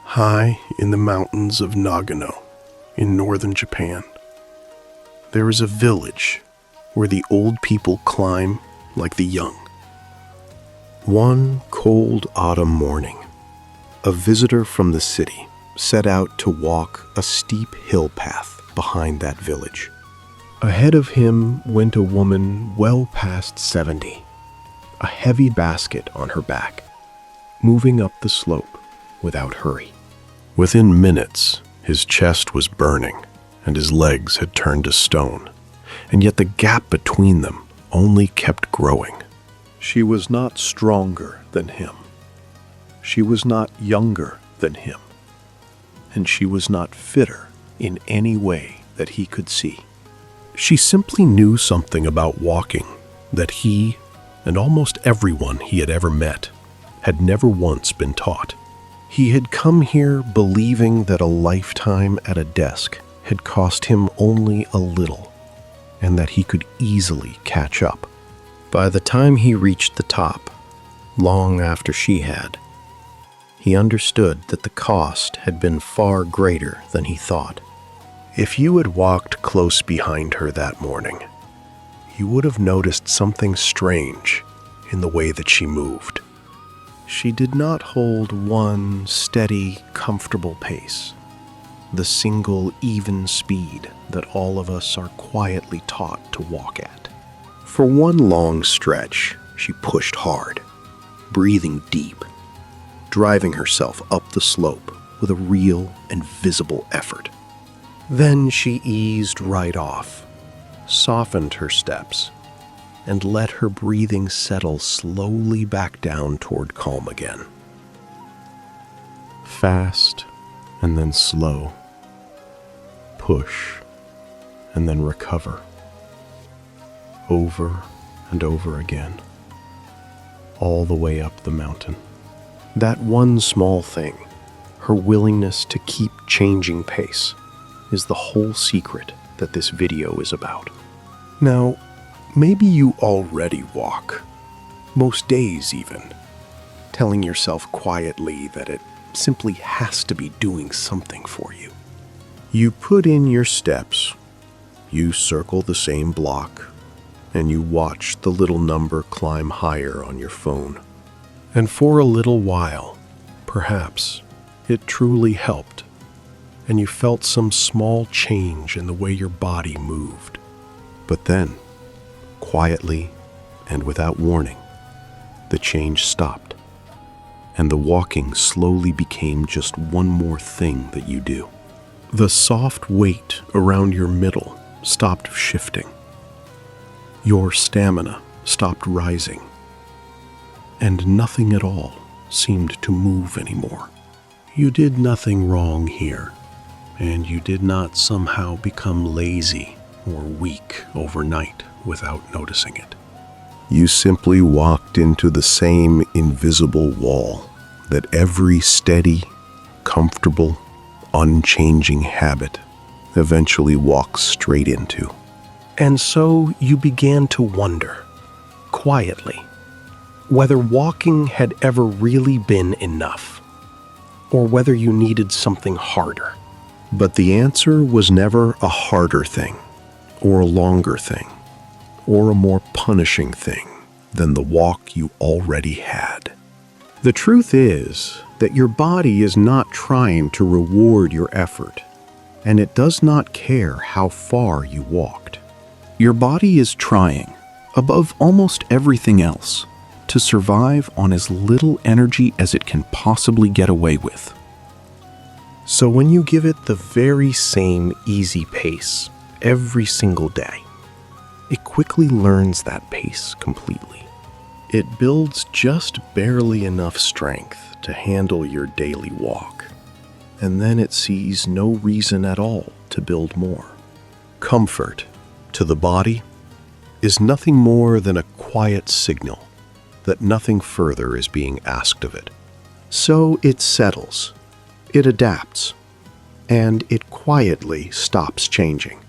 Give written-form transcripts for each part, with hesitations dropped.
High in the mountains of Nagano, in northern Japan, there is a village where the old people climb like the young. One cold autumn morning, a visitor from the city set out to walk a steep hill path behind that village. Ahead of him went a woman well past 70, a heavy basket on her back, moving up the slope without hurry. Within minutes, his chest was burning and his legs had turned to stone, and yet the gap between them only kept growing. She was not stronger than him. She was not younger than him. And she was not fitter in any way that he could see. She simply knew something about walking that he, and almost everyone he had ever met, had never once been taught. He had come here believing that a lifetime at a desk had cost him only a little, and that he could easily catch up. By the time he reached the top, long after she had, he understood that the cost had been far greater than he thought. If you had walked close behind her that morning, you would have noticed something strange in the way that she moved. She did not hold one steady, comfortable pace, the single, even speed that all of us are quietly taught to walk at. For one long stretch, she pushed hard, breathing deep, driving herself up the slope with a real and visible effort. Then she eased right off, softened her steps, and let her breathing settle slowly back down toward calm again. Fast and then slow. Push and then recover. Over and over again. All the way up the mountain. That one small thing, her willingness to keep changing pace, is the whole secret that this video is about. Now, maybe you already walk, most days even, telling yourself quietly that it simply has to be doing something for you. You put in your steps, you circle the same block, and you watch the little number climb higher on your phone. And for a little while, perhaps, it truly helped, and you felt some small change in the way your body moved. But then, quietly and without warning, the change stopped, and the walking slowly became just one more thing that you do. The soft weight around your middle stopped shifting. Your stamina stopped rising, and nothing at all seemed to move anymore. You did nothing wrong here, and you did not somehow become lazy or weak overnight without noticing it. You simply walked into the same invisible wall that every steady, comfortable, unchanging habit eventually walks straight into. And so you began to wonder, quietly, whether walking had ever really been enough, or whether you needed something harder. But the answer was never a harder thing, or a longer thing, or a more punishing thing than the walk you already had. The truth is that your body is not trying to reward your effort, and it does not care how far you walked. Your body is trying, above almost everything else, to survive on as little energy as it can possibly get away with. So when you give it the very same easy pace every single day, it quickly learns that pace completely. It builds just barely enough strength to handle your daily walk, and then it sees no reason at all to build more. Comfort, to the body, is nothing more than a quiet signal that nothing further is being asked of it. So it settles, it adapts, and it quietly stops changing,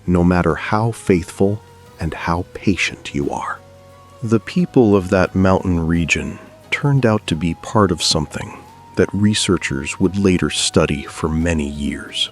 no matter how faithful and how patient you are. The people of that mountain region turned out to be part of something that researchers would later study for many years.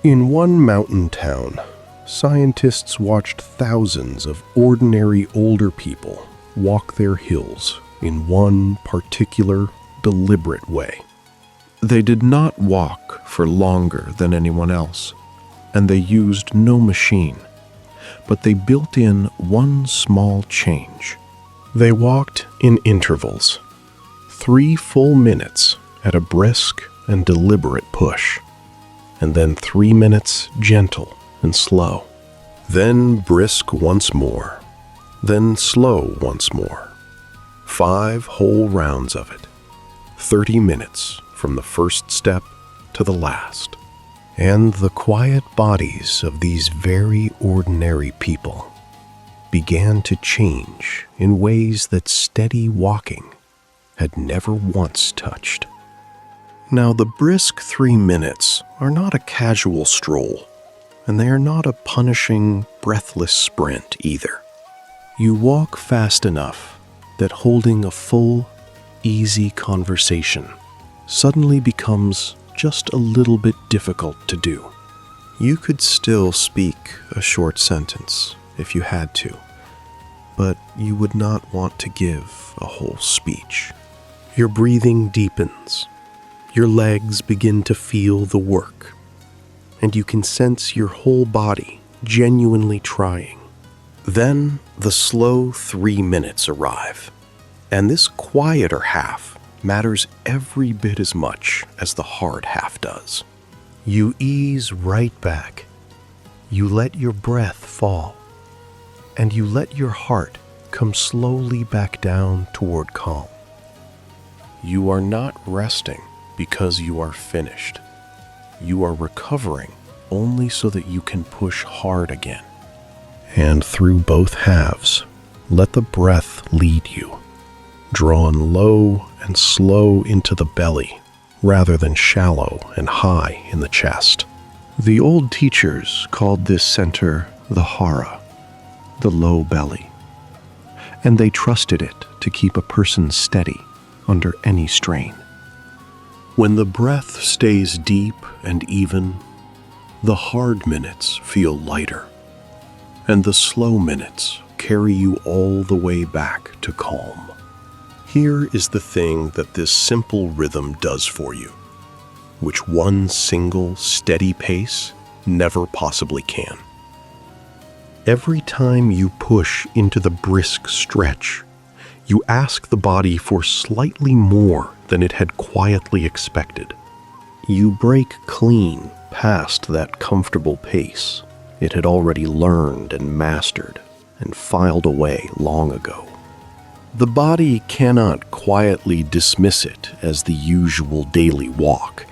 In one mountain town, scientists watched thousands of ordinary older people walk their hills in one particular, deliberate way. They did not walk for longer than anyone else, and they used no machine, but they built in one small change. They walked in intervals, 3 full minutes at a brisk and deliberate push, and then 3 minutes gentle and slow. Then brisk once more, then slow once more. 5 whole rounds of it, 30 minutes from the first step to the last. And the quiet bodies of these very ordinary people began to change in ways that steady walking had never once touched. Now, the brisk 3 minutes are not a casual stroll, and they are not a punishing, breathless sprint either. You walk fast enough that holding a full, easy conversation suddenly becomes just a little bit difficult to do. You could still speak a short sentence if you had to, but you would not want to give a whole speech. Your breathing deepens, your legs begin to feel the work, and you can sense your whole body genuinely trying. Then the slow 3 minutes arrive, and this quieter half matters every bit as much as the hard half does. You ease right back, you let your breath fall, and you let your heart come slowly back down toward calm. You are not resting because you are finished. You are recovering only so that you can push hard again. And through both halves, let the breath lead you, drawn low and slow into the belly, rather than shallow and high in the chest. The old teachers called this center the hara, the low belly, and they trusted it to keep a person steady under any strain. When the breath stays deep and even, the hard minutes feel lighter, and the slow minutes carry you all the way back to calm. Here is the thing that this simple rhythm does for you, which one single steady pace never possibly can. Every time you push into the brisk stretch, you ask the body for slightly more than it had quietly expected. You break clean past that comfortable pace it had already learned and mastered and filed away long ago. The body cannot quietly dismiss it as the usual daily walk,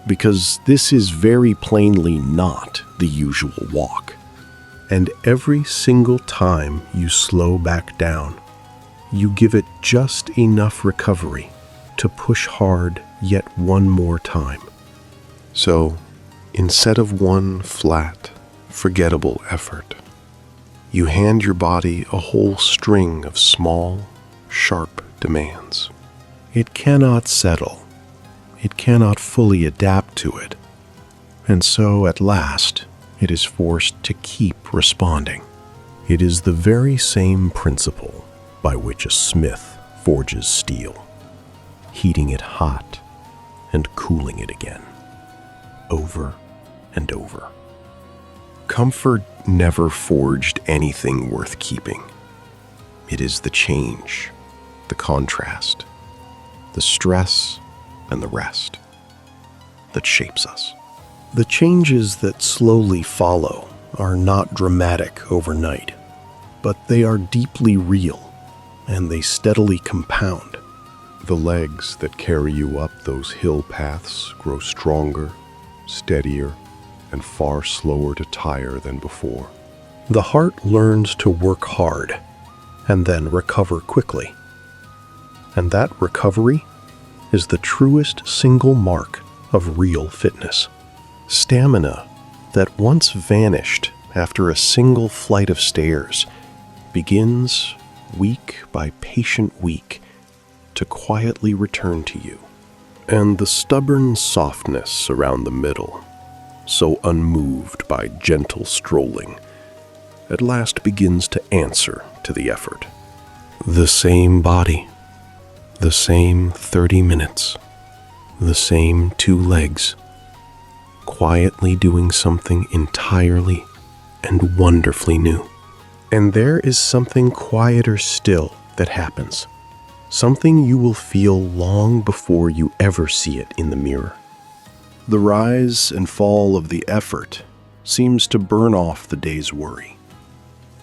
because this is very plainly not the usual walk. And every single time you slow back down, you give it just enough recovery to push hard yet one more time. So, instead of one flat, forgettable effort, you hand your body a whole string of small, sharp demands. It cannot settle. It cannot fully adapt to it. And so, at last, it is forced to keep responding. It is the very same principle by which a smith forges steel, heating it hot and cooling it again, over and over. Comfort never forged anything worth keeping. It is the change, the contrast, the stress, and the rest that shapes us. The changes that slowly follow are not dramatic overnight, but they are deeply real, and they steadily compound. The legs that carry you up those hill paths grow stronger, steadier, and far slower to tire than before. The heart learns to work hard and then recover quickly. And that recovery is the truest single mark of real fitness. Stamina that once vanished after a single flight of stairs begins, week by patient week, to quietly return to you, And the stubborn softness around the middle, so unmoved by gentle strolling, at last begins to answer to the effort. The same body, the same 30 minutes, the same 2 legs, quietly doing something entirely and wonderfully new. And there is something quieter still that happens, something you will feel long before you ever see it in the mirror. The rise and fall of the effort seems to burn off the day's worry,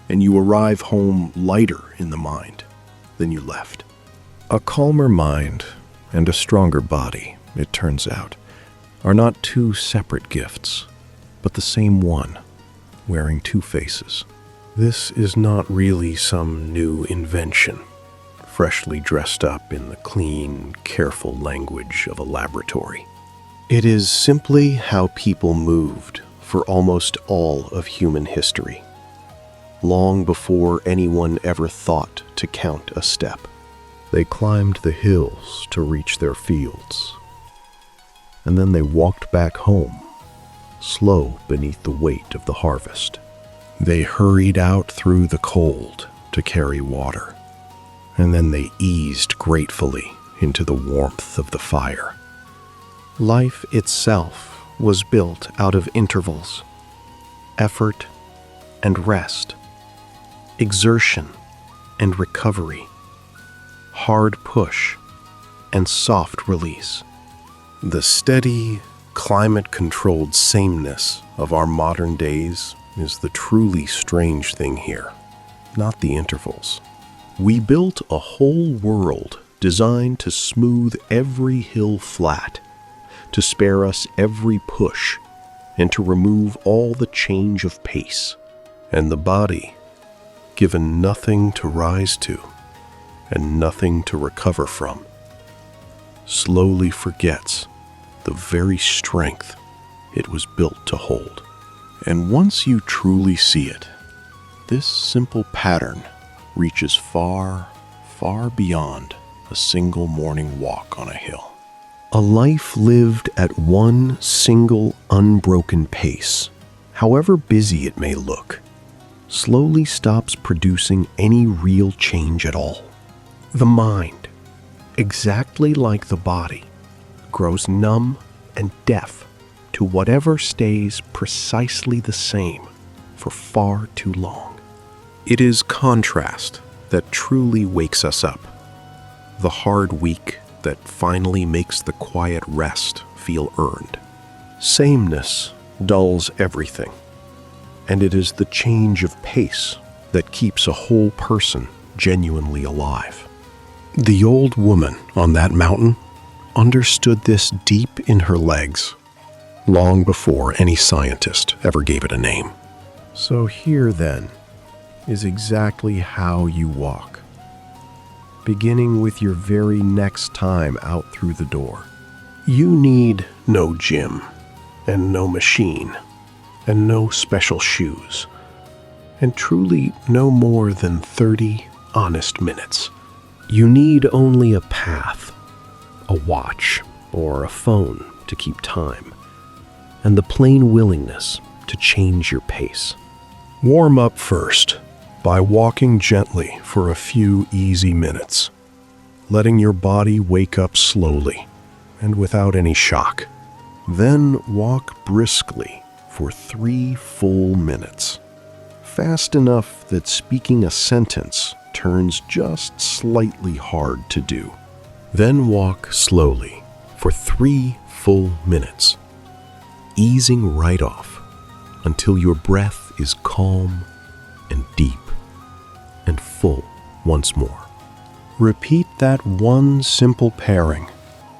and you arrive home lighter in the mind than you left. A calmer mind and a stronger body, it turns out, are not 2 separate gifts, but the same one, wearing 2 faces. This is not really some new invention, freshly dressed up in the clean, careful language of a laboratory. It is simply how people moved for almost all of human history, long before anyone ever thought to count a step. They climbed the hills to reach their fields, and then they walked back home, slow beneath the weight of the harvest. They hurried out through the cold to carry water, and then they eased gratefully into the warmth of the fire. Life itself was built out of intervals, effort and rest, exertion and recovery, hard push and soft release. The steady, climate-controlled sameness of our modern days is the truly strange thing here, not the intervals. We built a whole world designed to smooth every hill flat, to spare us every push, and to remove all the change of pace. And the body, given nothing to rise to and nothing to recover from, slowly forgets the very strength it was built to hold. And once you truly see it, this simple pattern reaches far, far beyond a single morning walk on a hill. A life lived at one single unbroken pace, however busy it may look, slowly stops producing any real change at all. The mind, exactly like the body, grows numb and deaf to whatever stays precisely the same for far too long. It is contrast that truly wakes us up, the hard week that finally makes the quiet rest feel earned. Sameness dulls everything, and it is the change of pace that keeps a whole person genuinely alive. The old woman on that mountain understood this deep in her legs, long before any scientist ever gave it a name. So here, then, is exactly how you walk, beginning with your very next time out through the door. You need no gym, and no machine, and no special shoes, and truly no more than 30 honest minutes. You need only a path, a watch, or a phone to keep time, and the plain willingness to change your pace. Warm up first by walking gently for a few easy minutes, letting your body wake up slowly and without any shock. Then walk briskly for 3 full minutes, fast enough that speaking a sentence turns just slightly hard to do. Then walk slowly for 3 full minutes, easing right off until your breath is calm and deep and full once more. Repeat that one simple pairing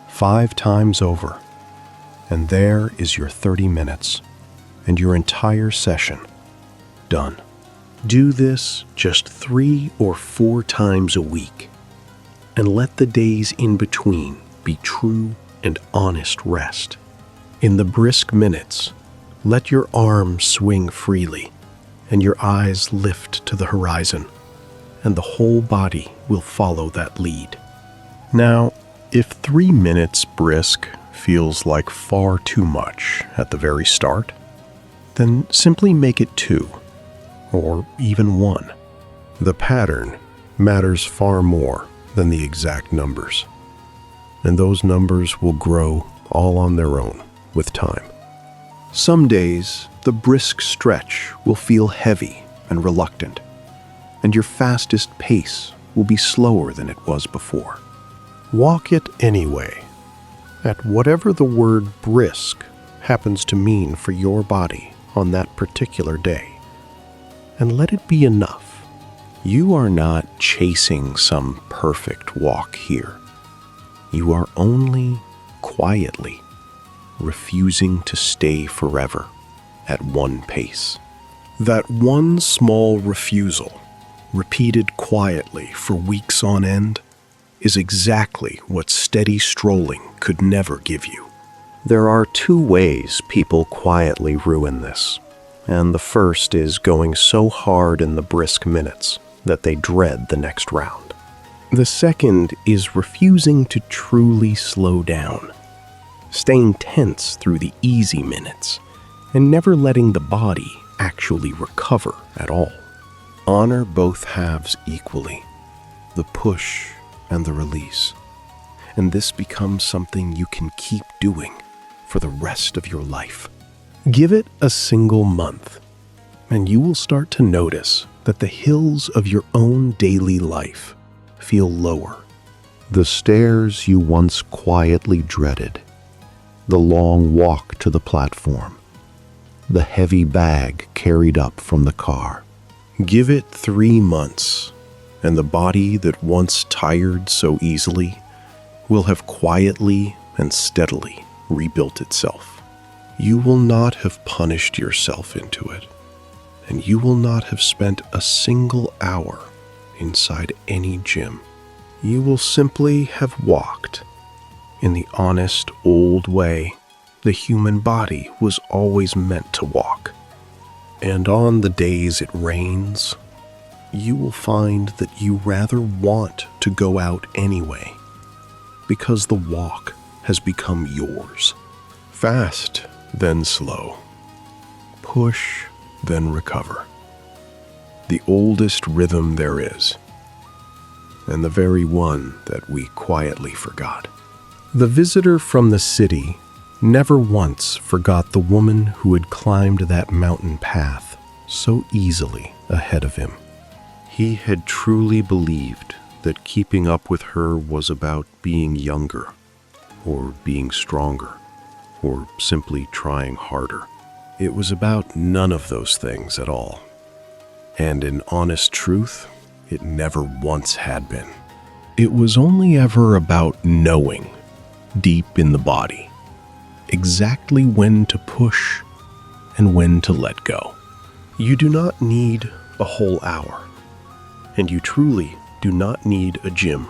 5 times over, and there is your 30 minutes and your entire session done. Do this just 3 or 4 times a week, and let the days in between be true and honest rest. In the brisk minutes, let your arms swing freely and your eyes lift to the horizon, and the whole body will follow that lead. Now, If 3 minutes brisk feels like far too much at the very start, then simply make it 2, or even 1. The pattern matters far more than the exact numbers, and those numbers will grow all on their own with time. Some days, the brisk stretch will feel heavy and reluctant, and your fastest pace will be slower than it was before. Walk it anyway, at whatever the word brisk happens to mean for your body on that particular day, and let it be enough. You are not chasing some perfect walk here. You are only quietly refusing to stay forever at one pace. That one small refusal, repeated quietly for weeks on end, is exactly what steady strolling could never give you. There are 2 ways people quietly ruin this, and the first is going so hard in the brisk minutes that they dread the next round. The second is refusing to truly slow down, staying tense through the easy minutes, and never letting the body actually recover at all. Honor both halves equally, the push and the release, and this becomes something you can keep doing for the rest of your life. Give it a single month, and you will start to notice that the hills of your own daily life feel lower. The stairs you once quietly dreaded, the long walk to the platform, the heavy bag carried up from the car. Give it 3 months, and the body that once tired so easily will have quietly and steadily rebuilt itself. You will not have punished yourself into it, and you will not have spent a single hour inside any gym. You will simply have walked in the honest old way the human body was always meant to walk. And on the days it rains, you will find that you rather want to go out anyway, because the walk has become yours. Fast, then slow. Push, then recover. The oldest rhythm there is, and the very one that we quietly forgot. The visitor from the city never once forgot the woman who had climbed that mountain path so easily ahead of him. He had truly believed that keeping up with her was about being younger, or being stronger, or simply trying harder. It was about none of those things at all. And in honest truth, it never once had been. It was only ever about knowing, deep in the body, exactly when to push and when to let go. You do not need a whole hour, and you truly do not need a gym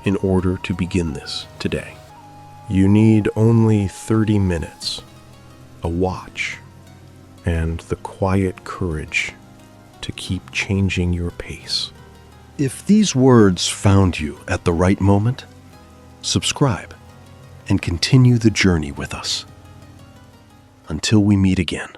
in order to begin this today. You need only 30 minutes, a watch, and the quiet courage to keep changing your pace. If these words found you at the right moment, subscribe and continue the journey with us. Until we meet again.